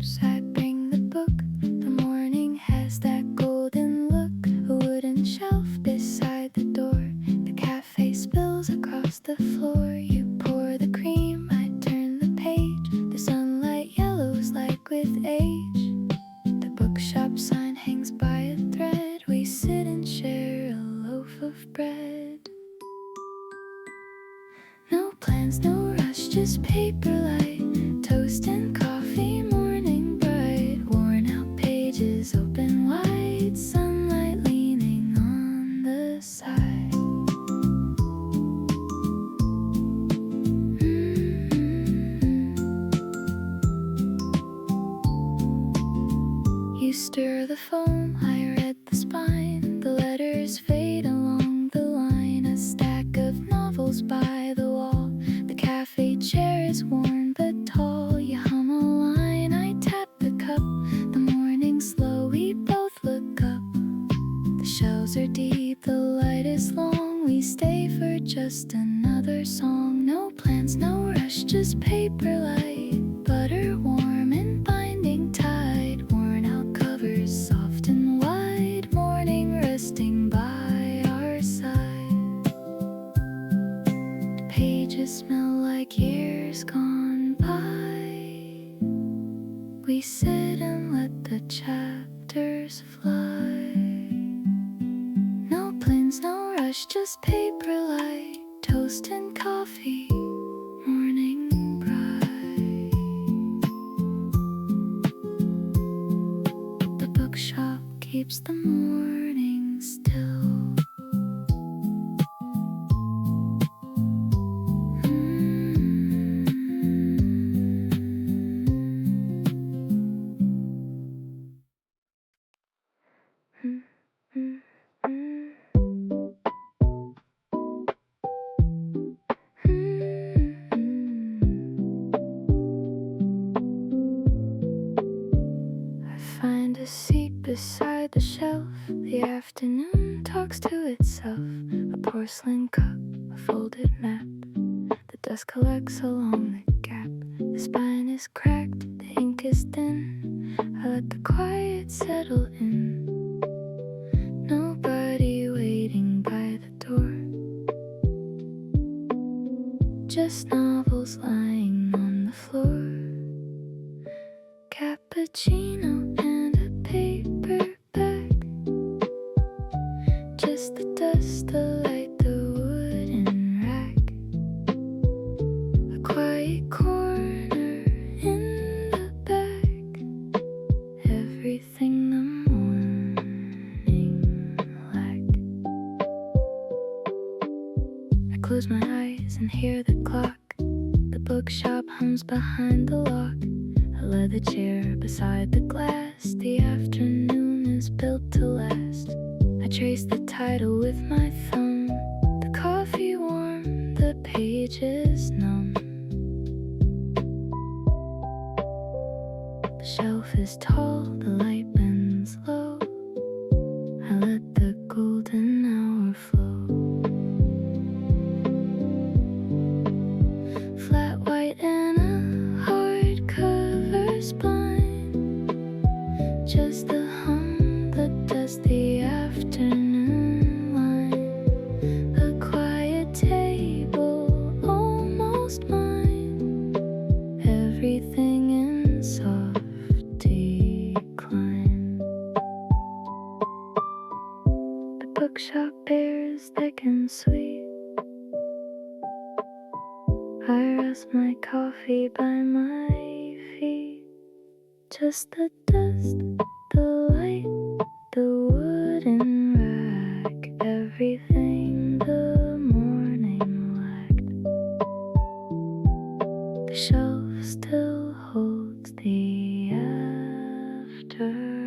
course I bring the book. The morning has that golden look. A wooden shelf beside the door. The cafe spills across the floor. You pour the cream, I turn the page. The sunlight yellows like with age. The bookshop sign hangs by a thread. We sit and share a loaf of bread. No plans, no rush, just paper light. Toast and coffee, morning bright. Worn out pages open wide. Sunlight leaning on the side. You stir the foam, I read the spine. The letters fade along the line. A stack of novels by the wall. The cafe chair is worn but tall. You hum a line, I tap the cup. The morning's slow, we both look up. The shelves are deep, the light is long. We stay for just another song. No plans, no rush, just paper light. Butter warm and binding tight. Worn out covers, soft and wide. Morning resting by our side. The pages smell like years gone by. We sit and let the chapters fly. No plans, no rush, just paper light. Toast and coffee, morning bright. The bookshop keeps the morning still. I find a seat beside the shelf. The afternoon talks to itself. A porcelain cup, a folded map. The dust collects along the gap. The spine is cracked, the ink is thin. I let the quiet settle in. Nobody waiting by the door. Just novels lying on the floor. Cappuccino and a paperback. Just the dust, the light, the wooden rack. A quiet corner in the back. Everything the morning lacked. I close my eyes and hear the clock. The bookshop hums behind the lock. A leather chair beside the glass. The afternoon is built to last. I trace the title with my thumb. The coffee warm, the pages numb. The shelf is tall, the light bends low. I let the golden hour flow. Flat white and a hardcover spine. Just the hum, the dust, the afternoon line. A quiet table, almost mine. Everything in soft decline. The bookshop air is thick and sweet. I rest my coffee by my feet. Just the dust, the light, the wooden rack. Everything the morning lacked. The shelf still holds the afternoon.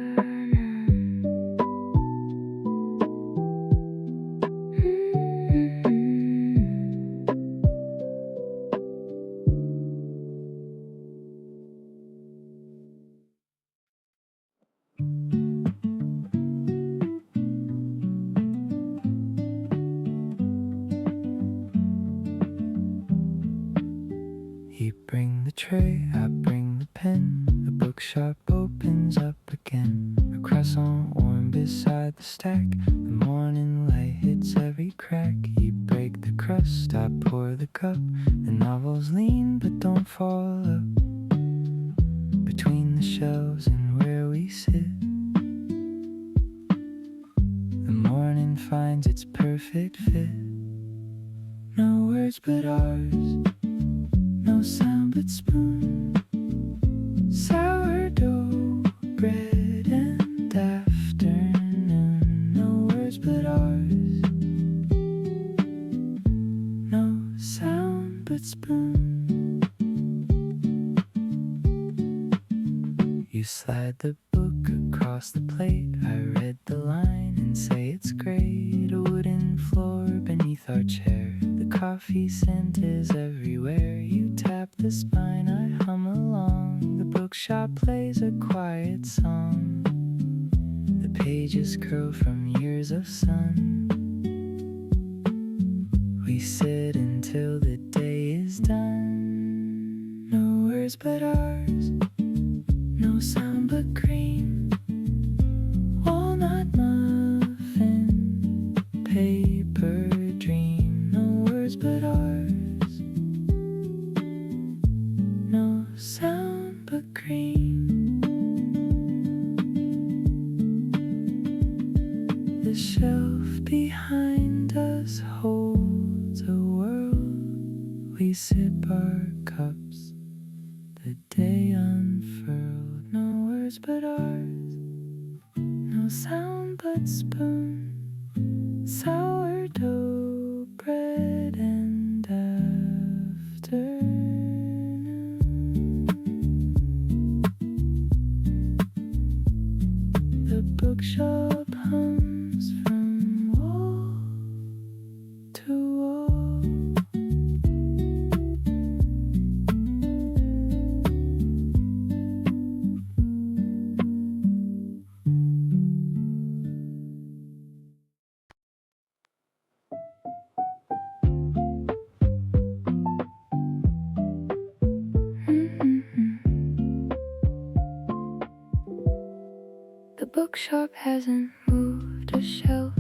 bookshop opens up again. A croissant warm beside the stack. The morning light hits every crack. You break the crust, I pour the cup. The novels lean but don't fall up between the shelves and where we sit. The morning finds its perfect fit. No words but ours, no sound but spoon, sourdough bread and afternoon. No words but ours, no sound but spoon. You slide the book across the plate. I read the line and say it's great. A wooden floor beneath our chair. The coffee scent is everywhere. You tap the spine, I hum along. The bookshop plays a quiet song. The pages curl from years of sun. We sit until the day is done. No words but ours, no sound but cream. Walnut muffin, paper dream. No words but ours, no sound but cream. The shelf behind us holds a world. We sip our cups, the day unfurled. No words but ours, no sound but spoon, sourdough bread and afternoon. The bookshop hums from wall to wall. The bookshop hasn't moved a shelf.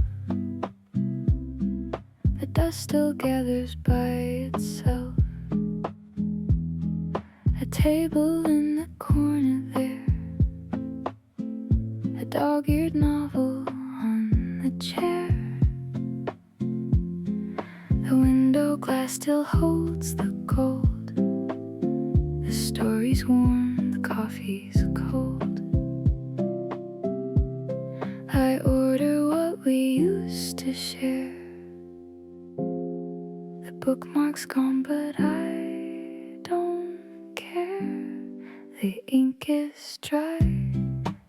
The dust still gathers by itself. A table in the corner there. A dog-eared novel on the chair. The window glass still holds the gold. The story's warm, the coffee's cold. I order what we used to share. The bookmark's gone, but I don't care. The ink is dry,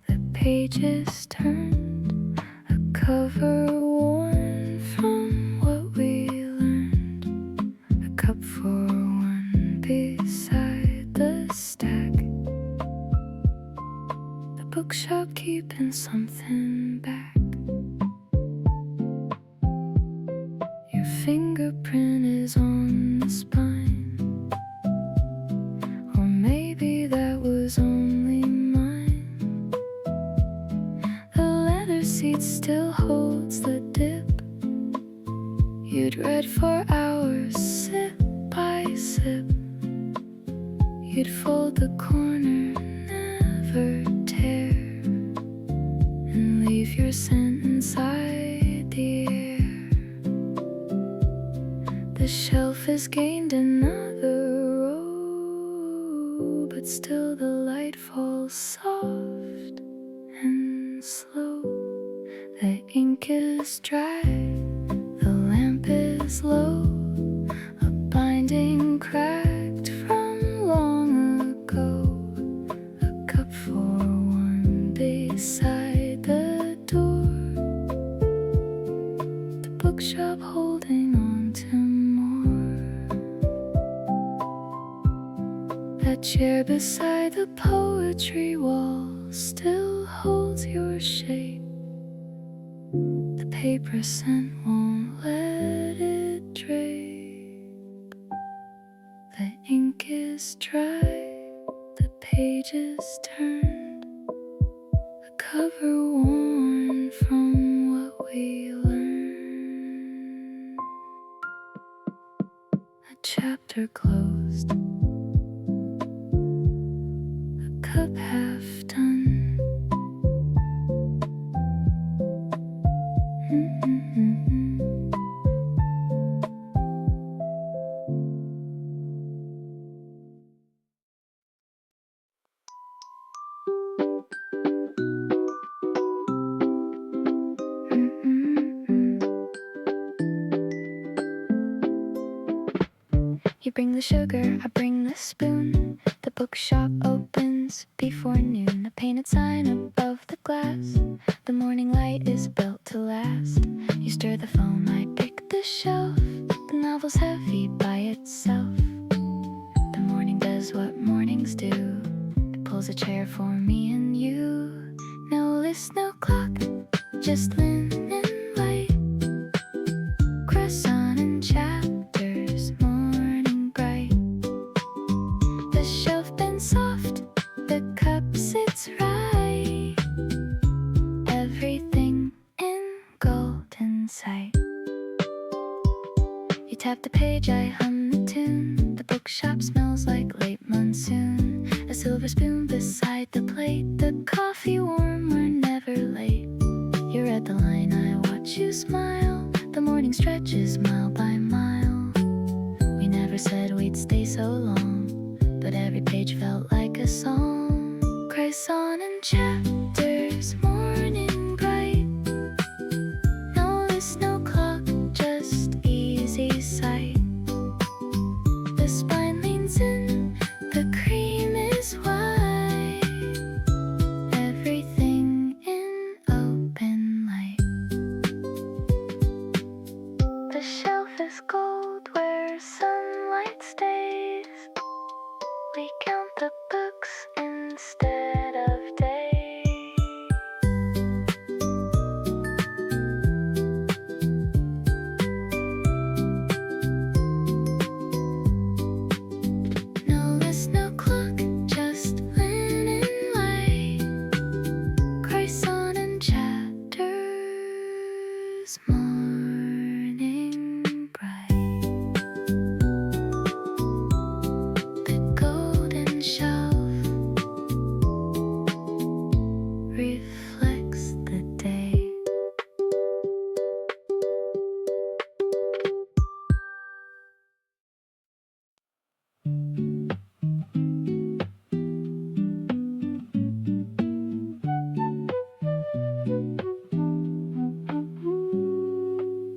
the pages turned, a cover worn from what we learned. A cup for one beside the stack. The bookshop keeping something back. Your fingerprint is on the spine. Or maybe that was only mine. The leather seat still holds the dip. You'd read for hours, sip by sip. You'd fold the corner, never tear, and leave your scent inside the air. The shelf has gained another row, but still the light falls soft and slow. The ink is dry, the lamp is low. A binding cracked from long ago. A cup for warm beside the door. The bookshop holding on to more. That chair beside the poetry wall still holds your shape. The paper scent won't let it drape. The ink is dry, the pages turn. grew worn from what we learned. A chapter closed, a cup half done. You bring the sugar, I bring the spoon. The bookshop opens before noon. A painted sign above the glass. The morning light is built to last. You stir the foam, I pick the shelf. The novel's heavy by itself. The morning does what mornings do. It pulls a chair for me and you. No list, no clock, just linen white. Croissant and chapters, morning bright. The shelf bends soft, the cup sits right. Everything in golden sight. You tap the page, I hum the tune. The bookshop smells like late monsoon. A silver spoon beside the plate. The coffee warm, we're never late. You read the line, I watch you smile. The morning stretches mile by mile. We never said we'd stay so long, but every page felt like a song. Croissant and chapters, morning bright. No list, no clock, just easy sight. The spine leans in, the cream is white. Everything in open light. The shelf is gold where sunlight stays. We count the books instead of days. No list, no clock, just linen white. Croissant and chapters, morning bright. The golden shelf reflects the day.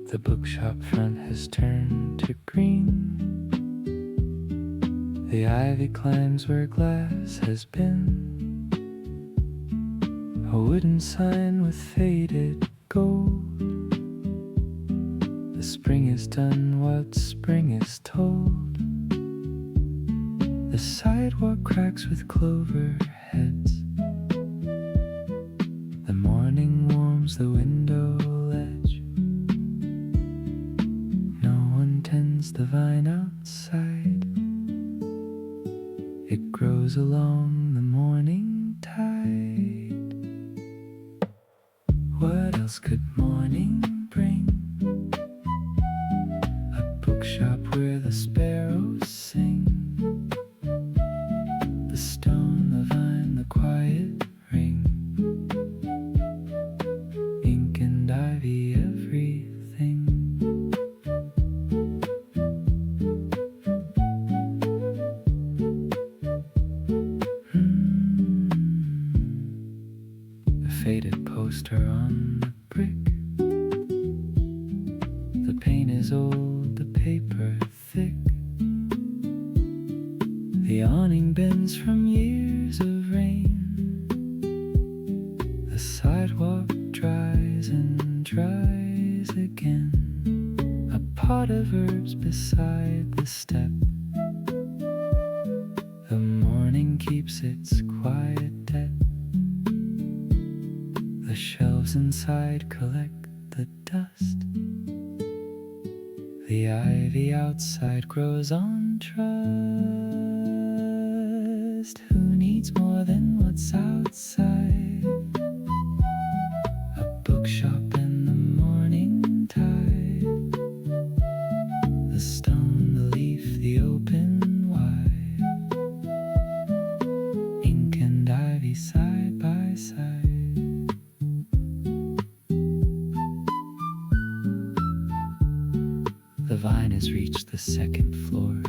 The bookshop front has turned to green. The ivy climbs where glass has been. A wooden sign with faded gold. The spring has done what spring is told. The sidewalk cracks with clover heads. The morning warms the window ledge. No one tends the vine outside. It grows along the morning tide. What else could morning bring? A bookshop where the sparrows sing. The stone, the vine, the quiet ring. Ink and ivy, everything. A faded poster on the brick. The paint is old, the paper thick. The awning bends from years of rain. The sidewalk dries and dries again. A pot of herbs beside the step. The morning keeps its quiet debt. The shelves inside collect the dust. The ivy outside grows on trust. Who needs more than what's outside? bookshop in the morning tide, the stone, the leaf, the open wide, ink and ivy side by side. The vine has reached the second floor.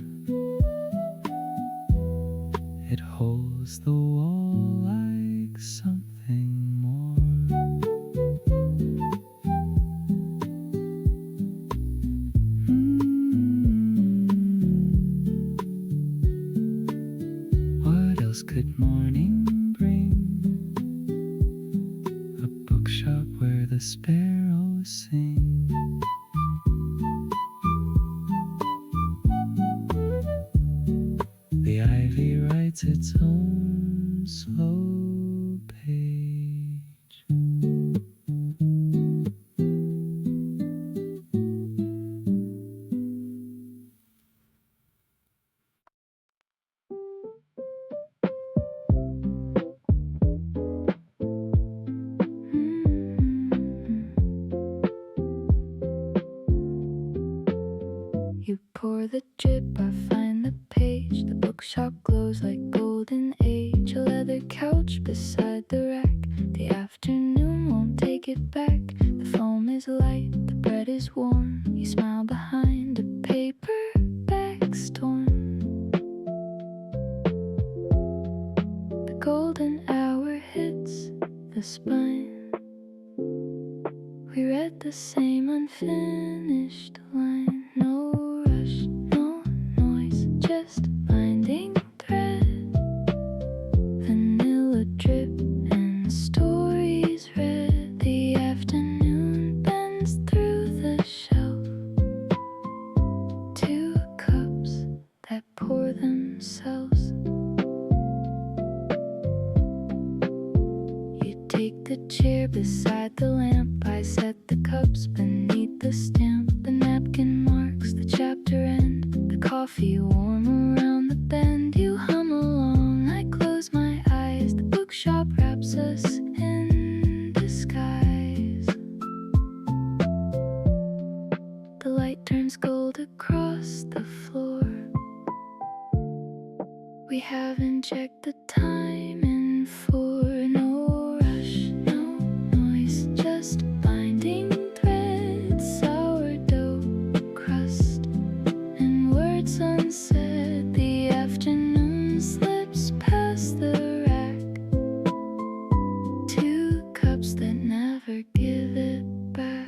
It holds the wall like something more. What else could morning bring? A bookshop where the sparrows sing. The ivy writes its own slow page. You pour the drip, I find the page. The bookshop glows like golden age. A leather couch beside the rack. The afternoon won't take it back. The foam is light, the bread is warm. You smile behind a paperback storm. The golden hour hits the spine. We read the same unfinished line. No rush, no noise, just binding thread. Vanilla drip and stories read. The afternoon bends through the shelf. Two cups that pour themselves. You take the chair beside the lamp. I set the cups beneath the stamp. The napkin marks the chapter end. The coffee warm around the bend. You hum along, I close my eyes. The bookshop wraps us in disguise. The light turns gold across the floor. We haven't checked the time in for. No rush, no noise, just binding thread. Sourdough crust and words unsaid. The afternoon slips past the rack. Two cups that never give it back.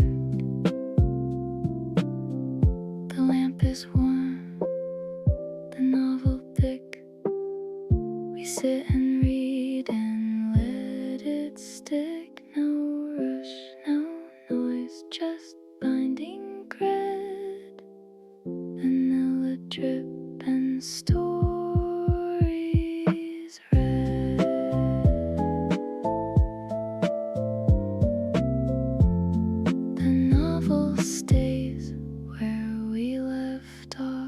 The lamp is warm, the novel thick. We sit and read and let it stick. No rush, no noise, just binding thread. Vanilla drip and stories read. The novel stays where we left off.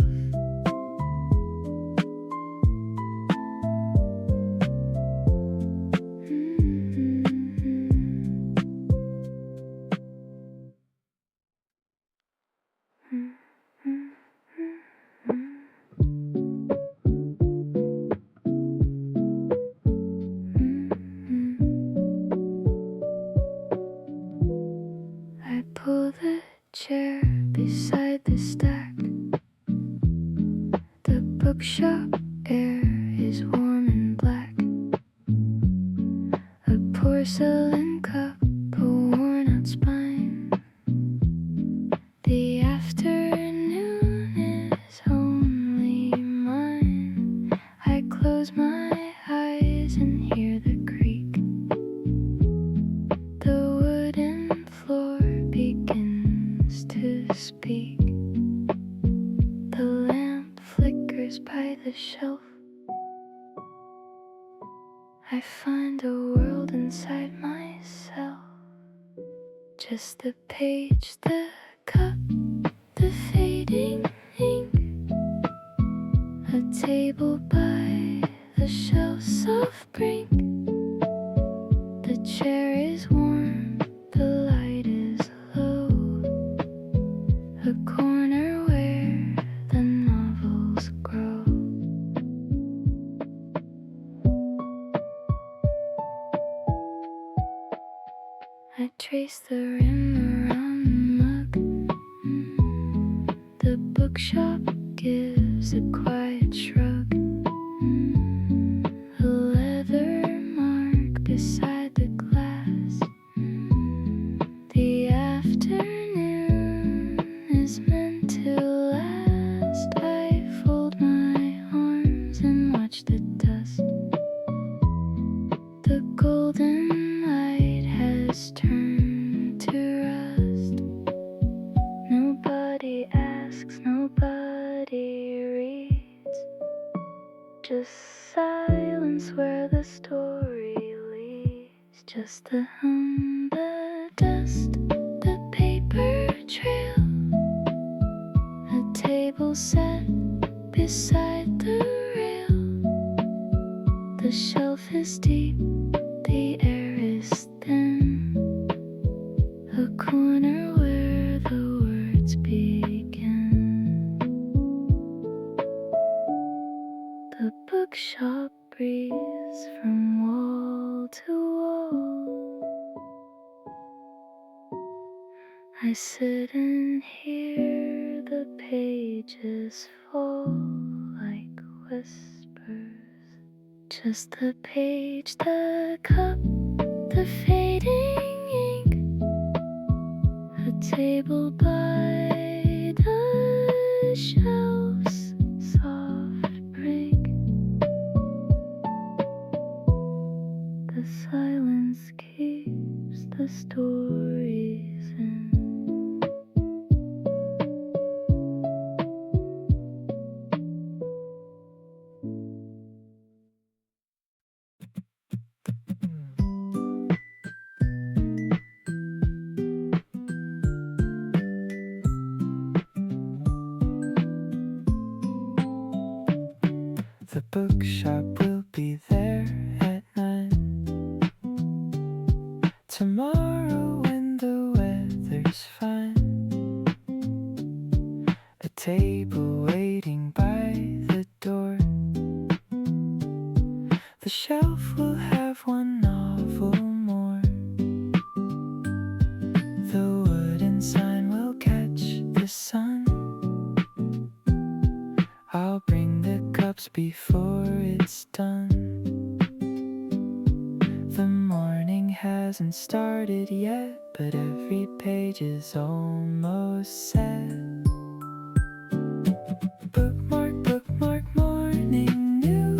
I pull the chair beside the stack. The bookshop air is warm and black. A porcelain cup, a worn out spine. The afternoon is only mine. I close my eyes and hear the creak. The wooden floor begins to speak. The lamp flickers by the shelf. I find a world inside myself. Just the page, the cup, the fading ink. A table by the shelf, soft brink. The chair is warm, the light trace the rim around the mug. The bookshop gives a quiet shrug. A leather mark beside the glass. The afternoon is meant to last. I fold my arms and watch the dust. The golden light has turned to rust. Nobody asks, nobody reads. Just silence where the story leads. Just the hum, the dust, the paper trail. A table set beside the rail. The shelf is deep, the air is thin. A corner where the words begin. The bookshop breathes from wall to wall. I sit and hear the pages fall like whispers. Just the page, the cup, the fading ink. A table by the shelf's soft brink. The silence keeps the stories in. The bookshop will be there at 9 tomorrow when the weather's fine. A table waiting by the door. The shelf will have one novel more. The wooden sign will catch the sun. I'll bring the cups before it's done. The morning hasn't started yet, but every page is almost set. Bookmark, bookmark, morning new.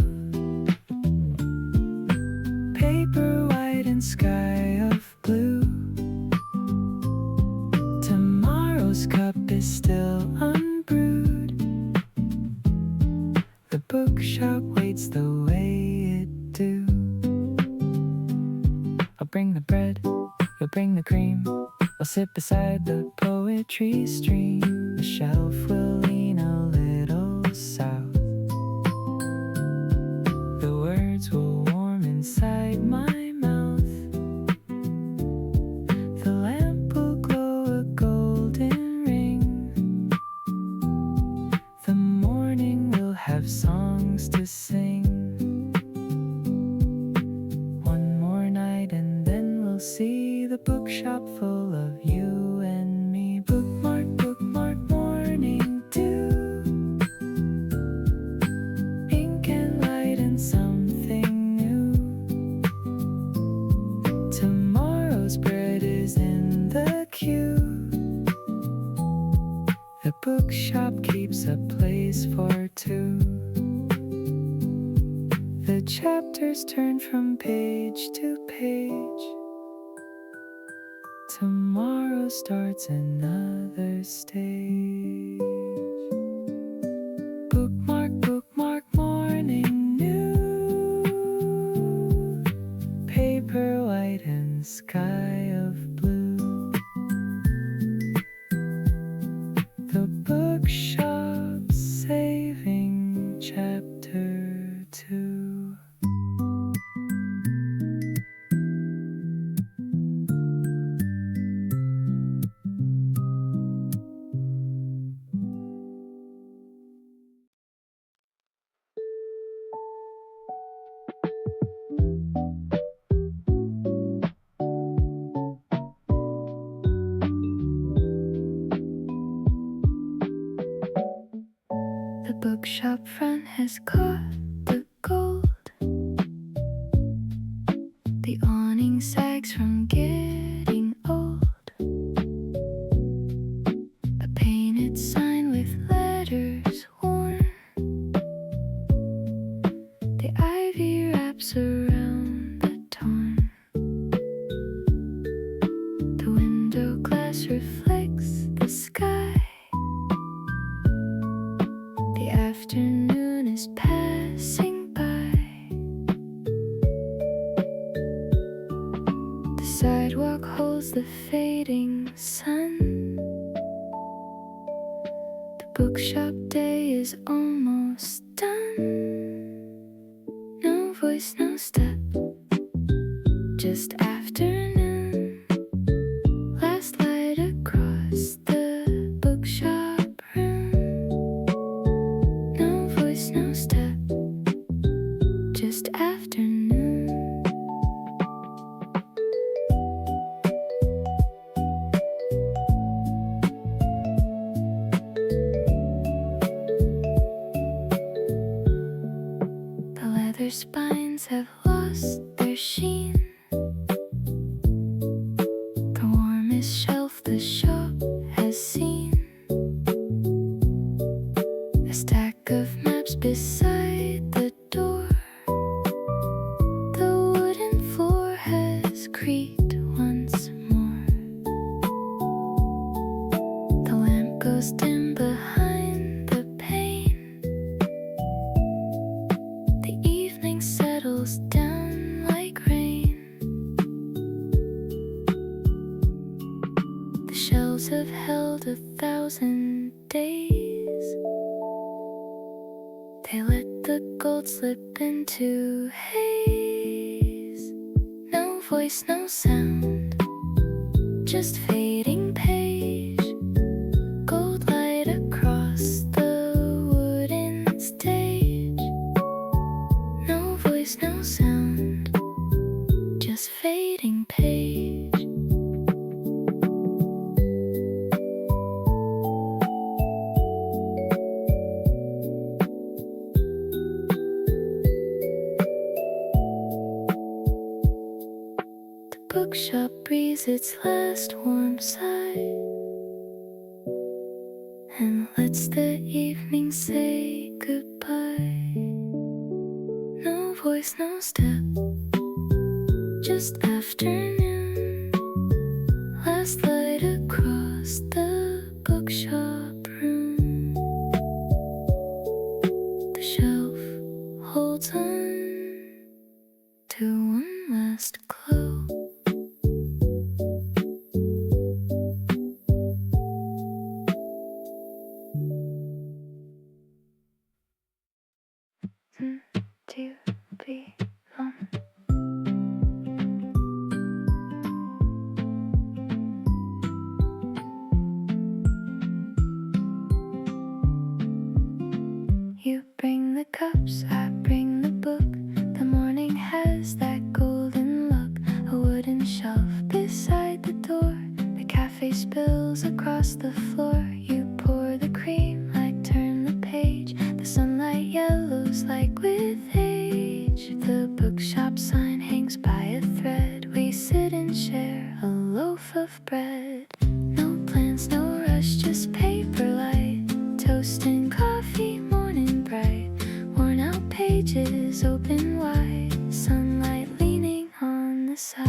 Paper white and sky of blue. Tomorrow's cup is still unbrewed. The bookshop waits the way it do. I'll bring the bread, you'll bring the cream. I'll sit beside the poetry stream. The shelf will lean a little south. The words will warm inside my mouth. The lamp will glow a golden ring. The morning will have songs to sing. One more night and then we'll see the bookshop full of you and me. Bookmark, bookmark, morning dew. Ink and light and something new. Tomorrow's bread is in the queue. The bookshop keeps a place for two. The chapters turn from page to page. Tomorrow starts another stage. Bookmark, bookmark, morning new. Paper white and sky of blue. The bookshop saving chapter 2. bookshop front has caught the gold. The awning sags from getting old. A painted sign with letters worn. The ivy wraps around the torn. The window glass reflects the sky. The afternoon is passing by. The sidewalk holds the fading sun. The bookshop day is almost done. No voice, no step, just afternoon. Last light across the bookshop room. No voice, no step, just afternoon. The leather spines have lost their sheen. The warmest shelf the shop has seen. A stack of maps beside the door. The wooden floor has creaked once more. The lamp goes dim behind the pane. The evening settles down like rain. The shelves have held 1,000 days. They let the gold slip into haze. No voice, no sound, just fading page. Gold light across the wooden stage. No voice, no sound, just fading page. The bookshop breathes its last warm sigh and lets the evening say goodbye. No voice, no step, just afternoon. Last light across the bookshop room. The shelf holds on to one last glow. To be You bring the cups, I bring the book. The morning has that golden look. A wooden shelf beside the door. The cafe spills across the floor. You pour the cream, I turn the page. The sunlight yellows like with age. The bookshop sign hangs by a thread. We sit and share a loaf of bread. No plans, no rush, just paper light. Toast and coffee, morning bright. Worn out pages open wide. Sunlight leaning on the side.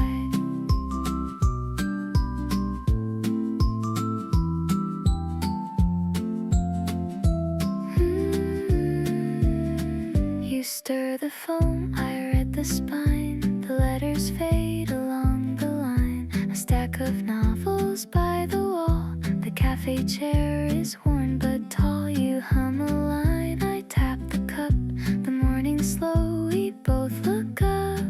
You stir the foam, I read the spine. The letters fade along the line. A stack of novels by the wall. The cafe chair is worn but tall. You hum a line, I tap the cup. The morning's slow, we both look up.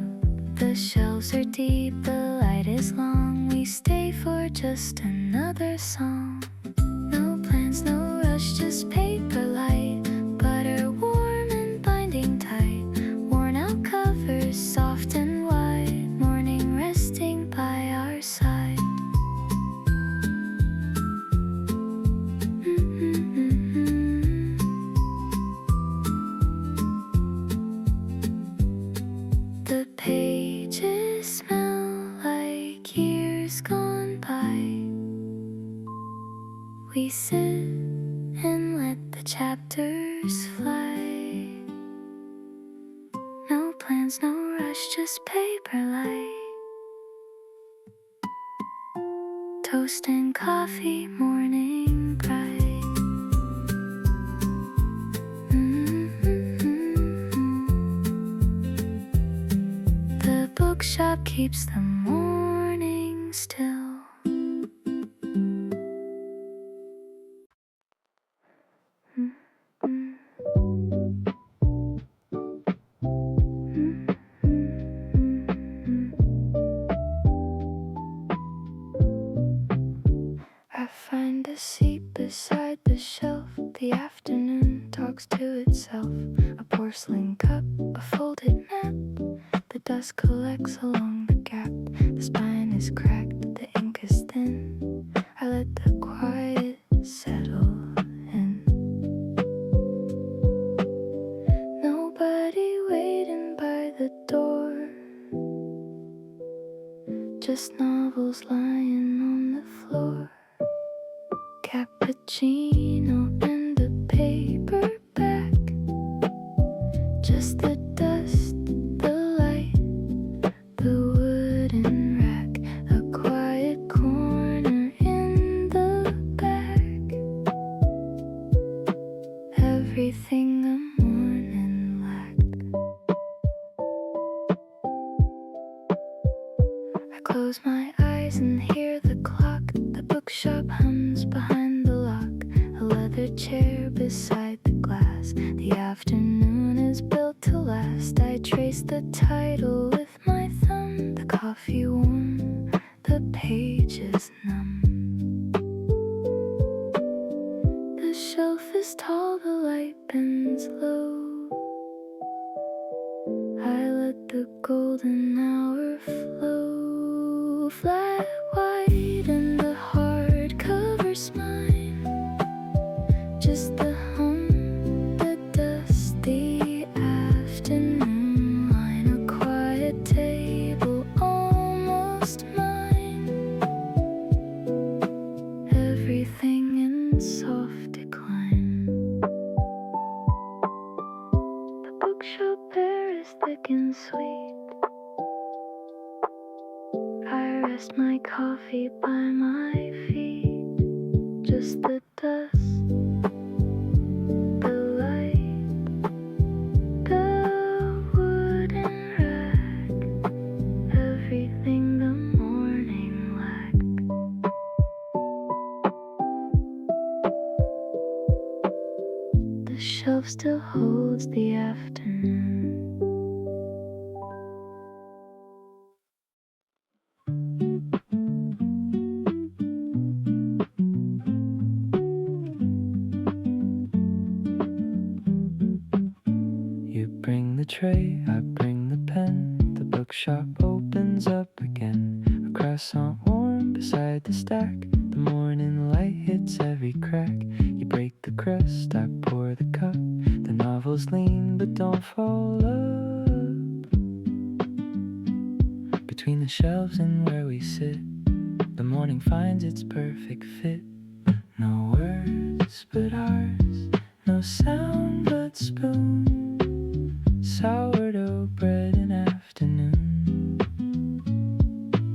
The shelves are deep, the light is long. We stay for just another song. No plans, no rush, just paper light. Butter warm and binding tight. Worn out covers, soft and wide. Morning resting by our side. We sit and let the chapters fly. No plans, no rush, just paper light. Toast and coffee, morning bright. The bookshop keeps the morning still. I find a seat beside the shelf. The afternoon talks to itself. A porcelain cup, a folded map. The dust collects along the gap. The spine is cracked, the ink is thin. I let the quiet settle in. Nobody waiting by the door. Just novels lying on the floor. Cappuccino and a paperback. Just the dust, the light, the wooden rack. A quiet corner in the back. Everything the morning lacked. I close my eyes and hear the clock. The bookshop hums behind the lock. A leather chair beside the glass. The afternoon is built to last. I trace the title with my thumb. The coffee warm, the pages numb. The shelf is tall, the light bends low. I let the golden hour flow. Flat white and the hardcover's mine. Just the hum, the dust, the afternoon line. A quiet table, almost mine. Everything in soft decline. The bookshop air is thick and sweet. I rest my coffee by my feet. Just the dust, the light, the wooden rack. Everything the morning lacked. The shelf still holds the afternoon. You bring the tray, I bring the pen. The bookshop opens up again. A croissant warm beside the stack. The morning light hits every crack. You break the crust, I pour the cup. The novels lean but don't fall up. Between the shelves and where we sit, the morning finds its perfect fit. No words but ours, no sound but spoon. Sourdough bread in afternoon.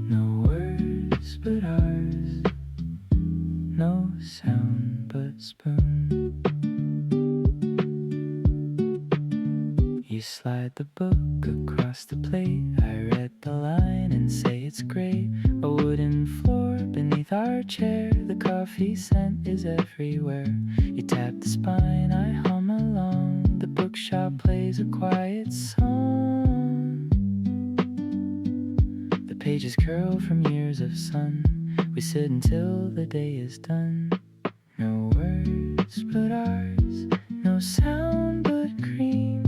No words but ours, no sound but spoon. You slide the book across the plate. I read the line and say it's great. A wooden floor beneath our chair. The coffee scent is everywhere. You tap the spine, I hum along. The bookshop plays a quiet song. The pages curl from years of sun. We sit until the day is done. No words but ours, no sound but cream.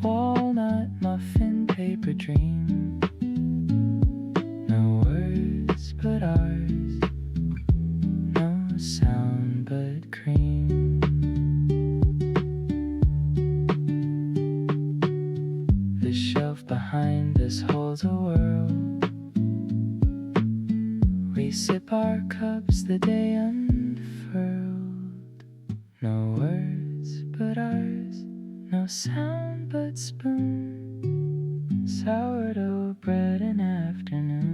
Walnut muffin paper dream. No words but ours, no sound but cream. The shelf behind us holds a world. We sip our cups, the day unfolds. No words but ours, no sound but spoon, sourdough bread in afternoon.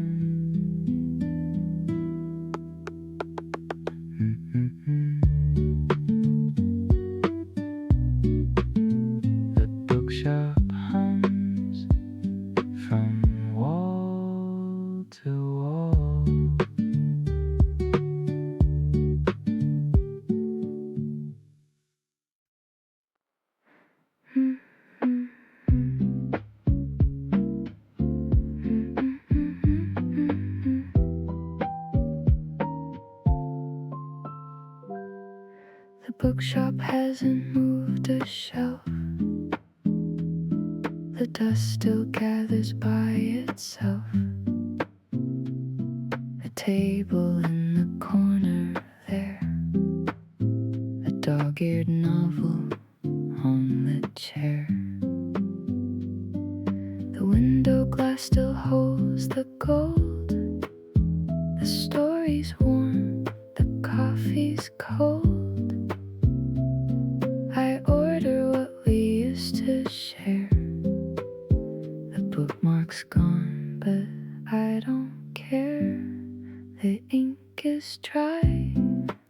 The bookshop hums from wall to wall. The bookshop hasn't moved a shelf. The dust still gathers by itself. A table in the corner there, a dog-eared novel on the chair. The window glass still holds the gold. The story's warm, the coffee's cold. I order what we used to share. The bookmark's gone, but I don't care. The ink is dry,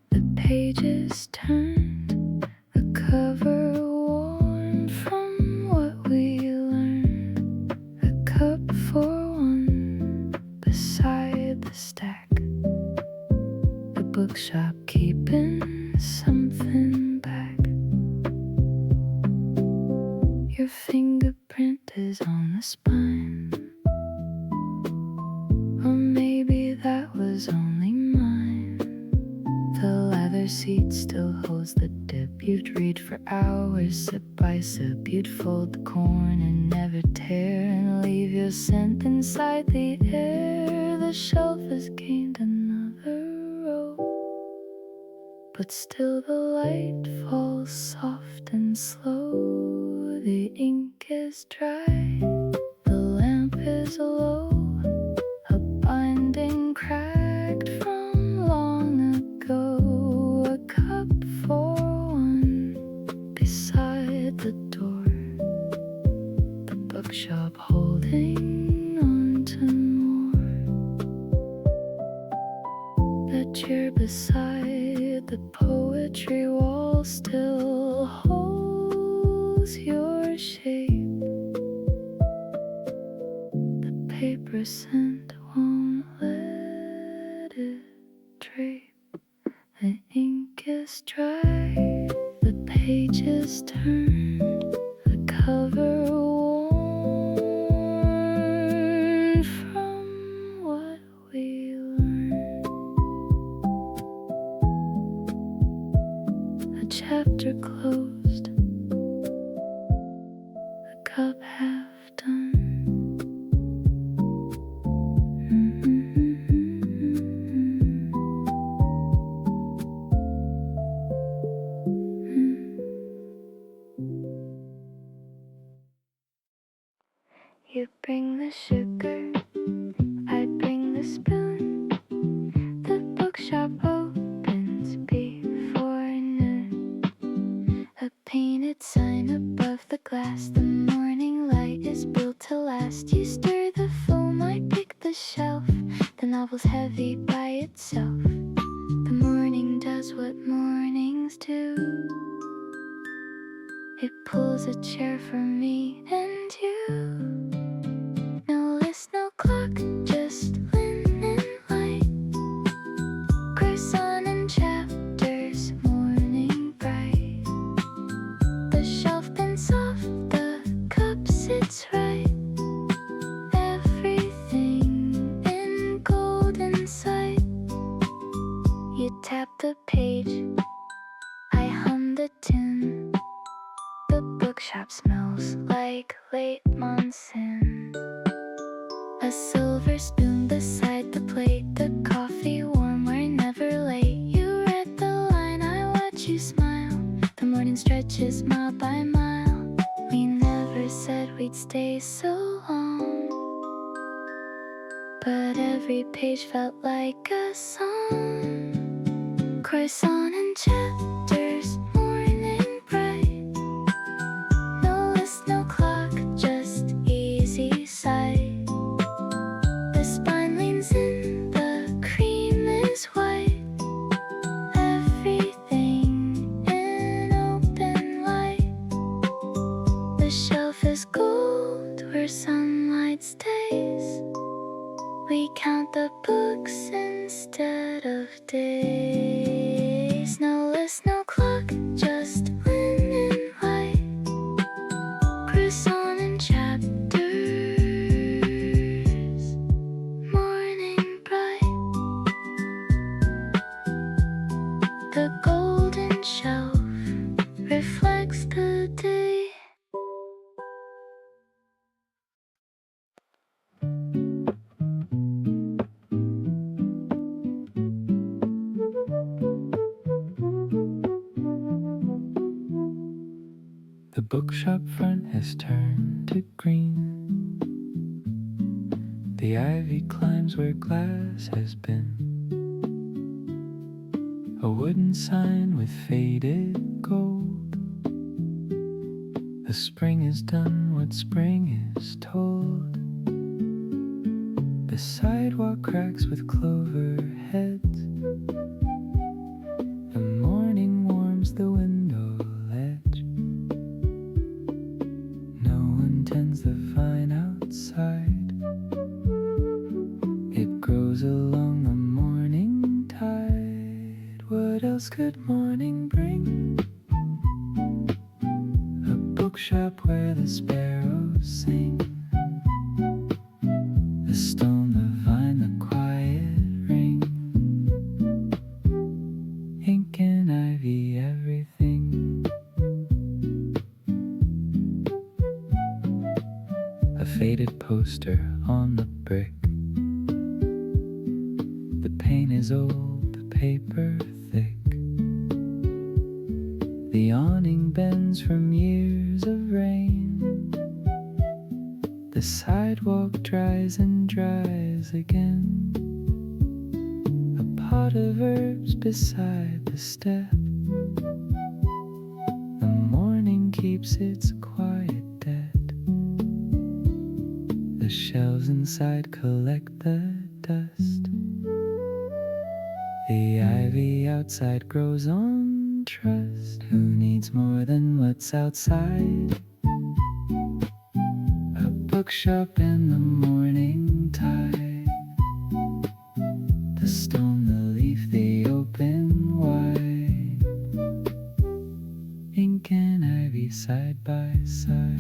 the pages turned, the cover worn from what we learned. A cup for one beside the stack. The bookshop keeping something back. Your fingerprint is on the spine. Or maybe that was only mine. The leather seat still holds the dip. You'd read for hours, sip by sip. You'd fold the corn and never tear, and leave your scent inside the air. The shelf has gained another row, but still the light falls soft and slow. The ink is dry, the lamp is low. A binding cracked from long ago. A cup for one beside the door. The bookshop holding on to more. That chair beside the poetry wall still holds your shape. The paper scent won't let it drape. The ink is dry, the pages turned, the cover worn from what we learned. A chapter closed, the cup half done. You bring the sugar, I bring the spoon. The bookshop opens before noon. A painted sign above the glass. The morning light is built to last. You stir the foam, I pick the shelf. The novel's heavy by itself. The morning does what mornings do. It pulls a chair for me and you. No list, no clock, just linen light. Croissant and chapters, morning bright. The shelf been soft, the cup sits right. Everything in golden sight. You tap the page, I hum the tune. The bookshop smells like late monsoon. A silver spoon beside the plate. The coffee warm, we're never late. You read the line, I watch you smile. The morning stretches mile by mile. We never said we'd stay so long, but every page felt like a song. Croissant and chapters, morning days. No list, no clock, just linen white. Croissant and chapters. Morning bright. The golden shelf reflects the day. The bookshop front has turned to green. The ivy climbs where glass has been. A wooden sign with faded gold. The spring has done what spring is told. The sidewalk cracks with clover heads. The morning warms the window ledge. No one tends the vine outside. It grows along the morning tide. What else could morning bring? A bookshop where the sparrows sing. The stone, the vine, the quiet ring. Ink and ivy, everything. A faded poster on the brick. The paint is old, the paper thick. The awning bends from years of rain. The sidewalk dries and dries again. A pot of herbs beside the step. The morning keeps its quiet debt. The shelves inside collect the dust. The ivy outside grows on trust. Who needs more than what's outside? A bookshop in the morning tide. The stone, the leaf, the open wide. Ink and ivy side by side.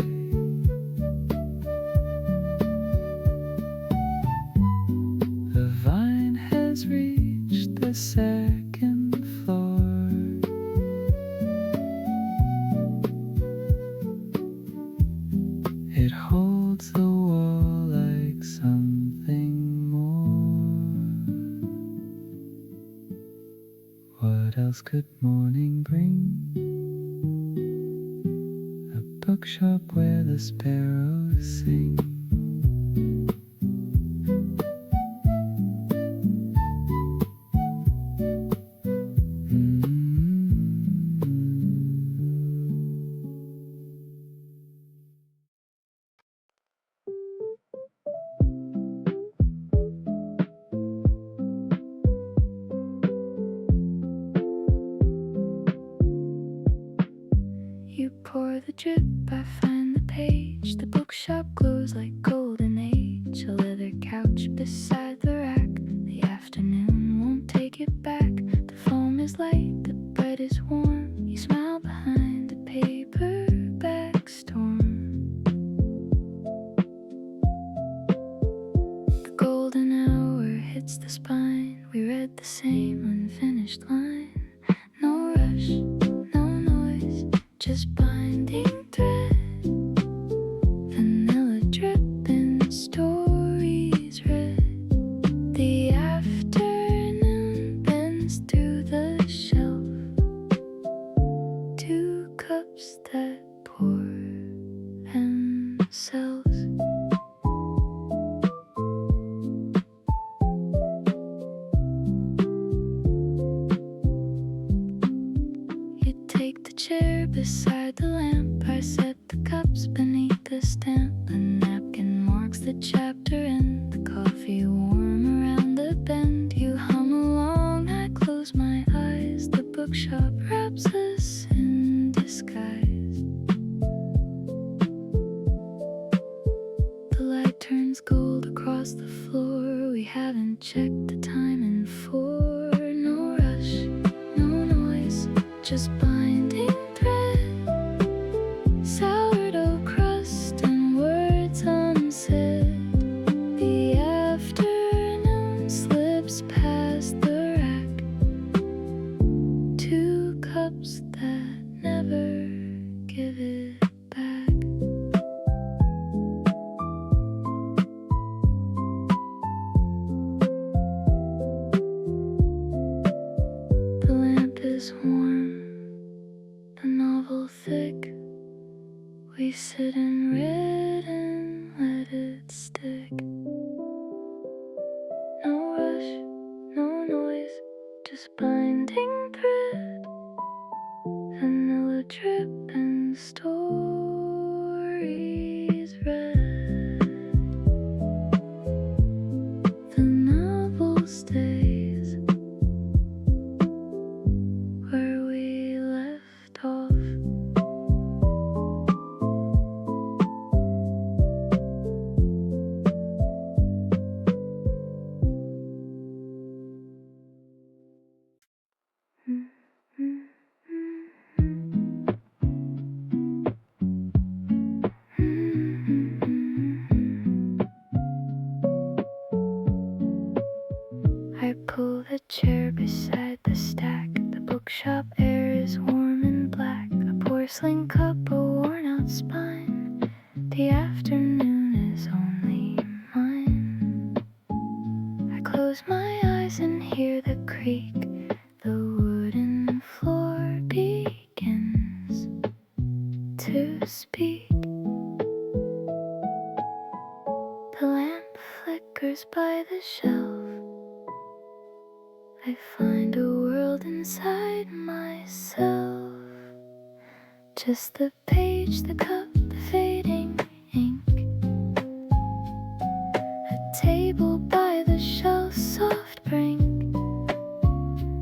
The vine has reached the second floor. It holds the wall like something more. What else could morning bring? A bookshop where the sparrows sing. You pour the drip, I find the page. The bookshop glows like golden age. A leather couch beside the rack. The afternoon won't take it back. The foam is light, the bread is warm. You smile behind the paperback storm. The golden hour hits the spine. We read the same unfinished line. No rush, no noise, just binding thread. Vanilla dripping, stories read. The afternoon bends through the shelf. 2 cups that pour themselves. You take the chair beside the lamp. I set the cups beneath the stamp. A napkin marks the chapter end. The coffee warm around the bend. You hum along, I close my eyes. The bookshop wraps us in disguise. The light turns gold across the floor. We haven't checked the time in 4. No just binding thread, sourdough crust and words unsaid. The afternoon slips past the rack, two cups that never give it back. The lamp is warm, the novel thick. We sit and read and let it stick. No rush, no noise, just binding thread, vanilla drip and stories read. The novel stays where we left off. I pull the chair beside the stack. The bookshop air is warm and black. A porcelain cup, a worn-out spine. The afternoon is only mine. I close my eyes and hear the creak. The wooden floor begins to speak. The lamp flickers by the shelf. I find a world inside myself. Just the page, the cup, the fading ink. A table by the shelf, soft brink.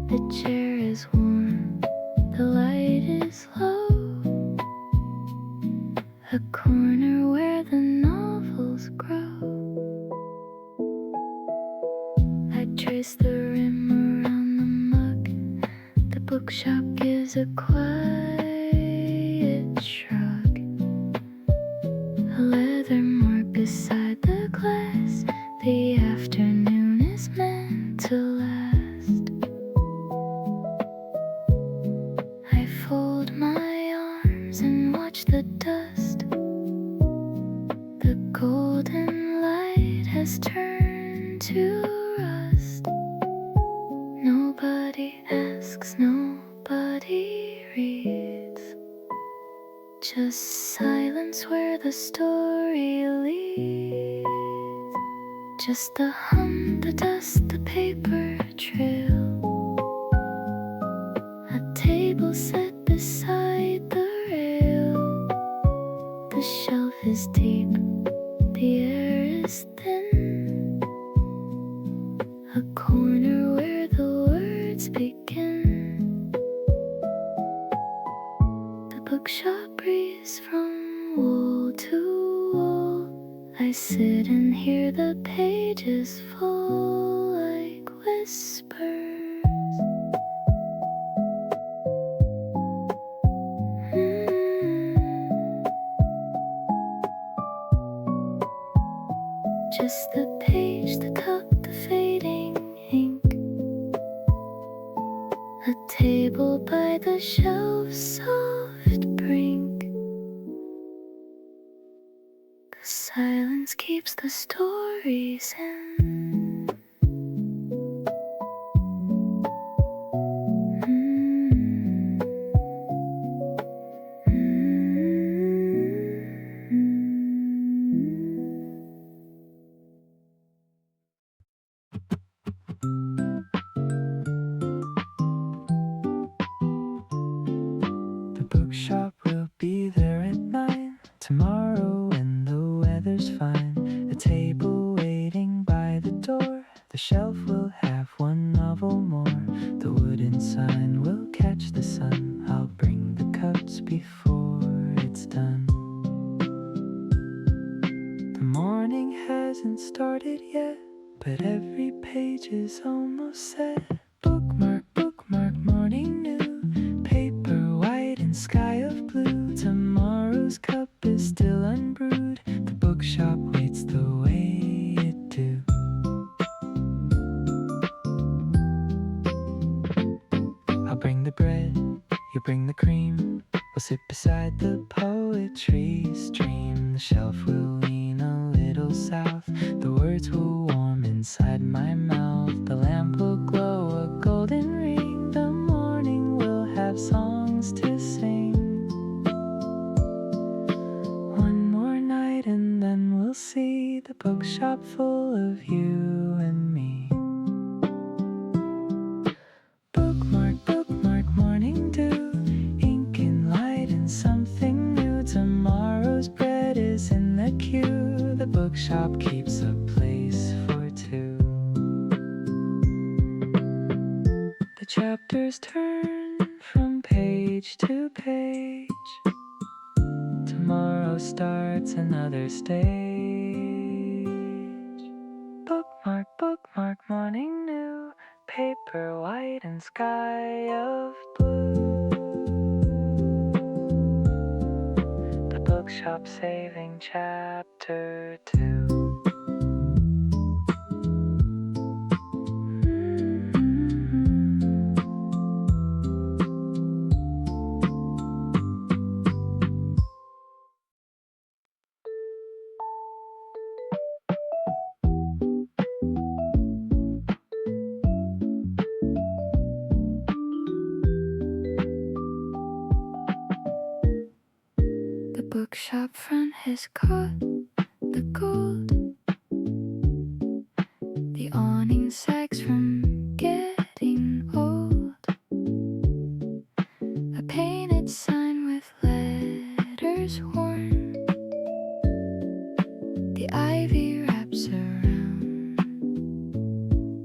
The chair is warm, the light is low. A corner where the novels grow. I trace the rim around the mug. The bookshop gives a quiet shrug. A leather mark beside the glass. The afternoon is meant to last. I fold my arms and watch the dust. The golden light has turned to rust. Nobody asks, nobody reads. Just silence where the story leads. Just the hum, the dust, the paper trail. A table set beside the rail. The shelf is deep, the air is thin. A corner where the words begin. The bookshop breeze from wall to wall. I sit and hear the pages fall like whispers. Just the page, the cup, the fading ink. A table by the shelf, soft brink. The silence keeps the stories in. The bookshop will be there at 9 tomorrow when the weather's fine. A table waiting by the door. The shelf will have one novel more. The wooden sign will catch the sun. I'll bring the cups before it's done. The morning hasn't started yet, but every page is almost set. Bookmark, bookmark, morning new. Paper bread, you bring the cream. We'll sit beside the poetry stream. The shelf will lean a little south. The words will warm inside my mouth. The lamp will glow a golden ring. The morning will have songs to sing. One more night and then we'll see the bookshop full of you and me. Bookmark, bookmark, morning dew, ink and light and something new. Tomorrow's bread is in the queue. The bookshop keeps a place for two. The chapters turn from page to page. Tomorrow starts another stage. Bookmark, bookmark, morning new, paper white and sky of blue. The bookshop saving chapter 2. The bookshop front has caught the gold. The awning sags from getting old. A painted sign with letters worn. The ivy wraps around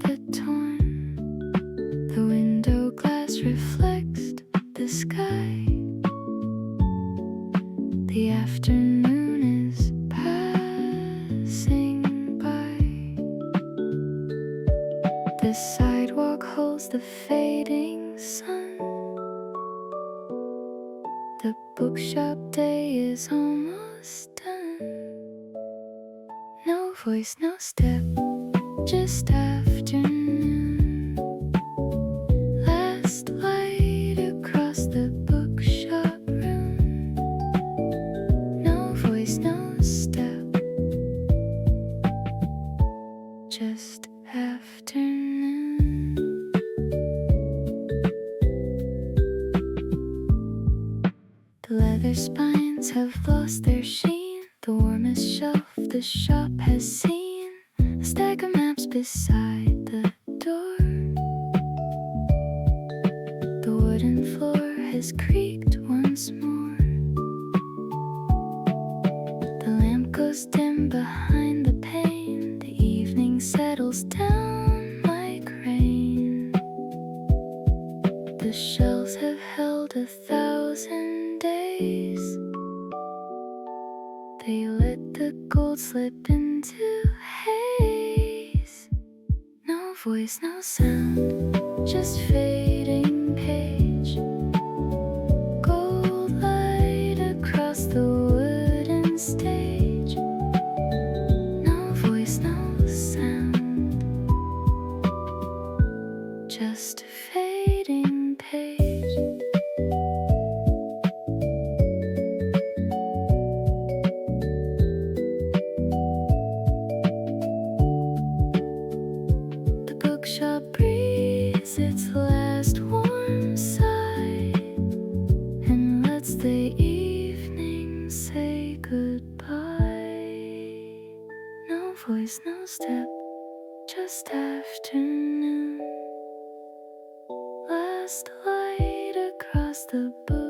the torn. The window glass reflects the sky. The afternoon is passing by. The sidewalk holds the fading sun. The bookshop day is almost done. No voice, no step, just afternoon. Last light across the bookshop room. No voice, no step, just afternoon. The leather spines have lost their sheen. The warmest shelf the shop has seen. A stack of maps beside the door. The wooden floor has creaked once more. The lamp goes dim behind the pane. The evening settles down like rain. The shelves have held 1,000 days. They let the gold slip into haze. No voice, no sound, just fading page. Gold light across the wooden stage. No voice, no sound, just fading page. The bookshop breathes its last warm sigh and lets the evening say goodbye. No voice, no step, just afternoon. Last light across the book.